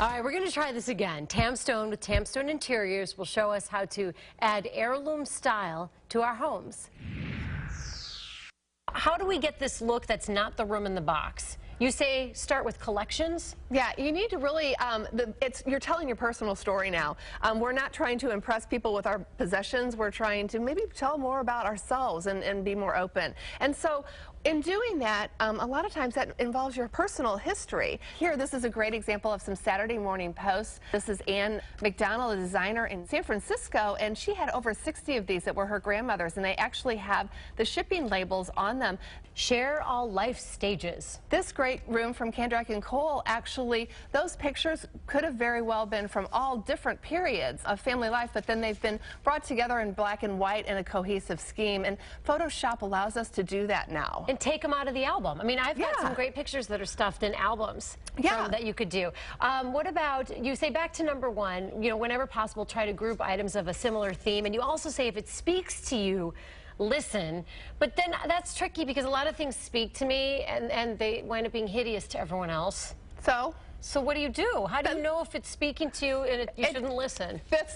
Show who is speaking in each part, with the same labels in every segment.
Speaker 1: All right, we're going to try this again. TAM Stone with TAM Stone Interiors will show us how to add heirloom style to our homes. How do we get this look that's not the room in the box? You say start with collections?
Speaker 2: Yeah, you need to really, you're telling your personal story now. We're not trying to impress people with our possessions. We're trying to maybe tell more about ourselves and be more open. And so in doing that, a lot of times that involves your personal history. Here, this is a great example of some Saturday morning posts. This is Anne McDonald, a designer in San Francisco, and she had over 60 of these that were her grandmother's, and they actually have the shipping labels on them.
Speaker 1: Share all life stages.
Speaker 2: This great room from Kandrack & Cole, actually, those pictures could have very well been from all different periods of family life, but then they've been brought together in black and white in a cohesive scheme, and Photoshop allows us to do that now.
Speaker 1: And take them out of the album. I mean, I've got some great pictures that are stuffed in albums that you could do. What about, you say back to number one, you know, whenever possible, try to group items of a similar theme, and you also say if it speaks to you, listen. But then that's tricky because a lot of things speak to me and they wind up being hideous to everyone else. So what do you do? How do you know if it's speaking to you and you shouldn't listen? That's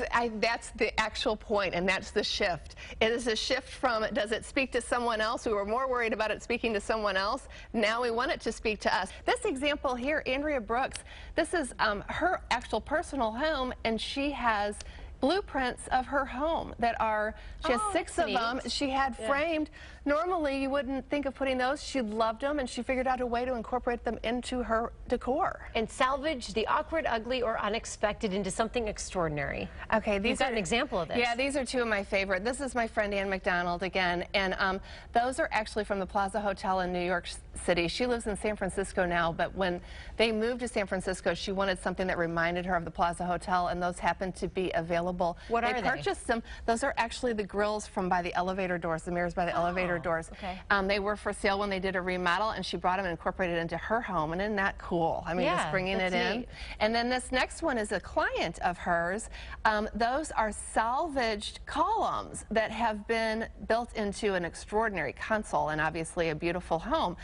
Speaker 2: the actual point, and that's the shift. It is a shift from, does it speak to someone else? We were more worried about it speaking to someone else. Now we want it to speak to us. This example here, Andrea Brooks, this is her actual personal home, and she has blueprints of her home that are, she has 6 of them. She had framed. Normally you wouldn't think of putting those. She loved them, and she figured out a way to incorporate them into her decor.
Speaker 1: And salvage the awkward, ugly, or unexpected into something extraordinary.
Speaker 2: Okay,
Speaker 1: these are an example of this.
Speaker 2: Yeah, these are 2 of my favorite. This is my friend Anne McDonald again, and those are actually from the Plaza Hotel in New York City. She lives in San Francisco now, but when they moved to San Francisco, she wanted something that reminded her of the Plaza Hotel, and those happened to be available.
Speaker 1: What are they?
Speaker 2: They purchased them. Those are actually the grills from by the elevator doors, the mirrors by the elevator doors.
Speaker 1: Okay.
Speaker 2: They were for sale when they did a remodel, and she brought them and incorporated it into her home. And isn't that cool? I mean, just bringing it in.
Speaker 1: Neat.
Speaker 2: And then this next one is a client of hers. Those are salvaged columns that have been built into an extraordinary console and obviously a beautiful home.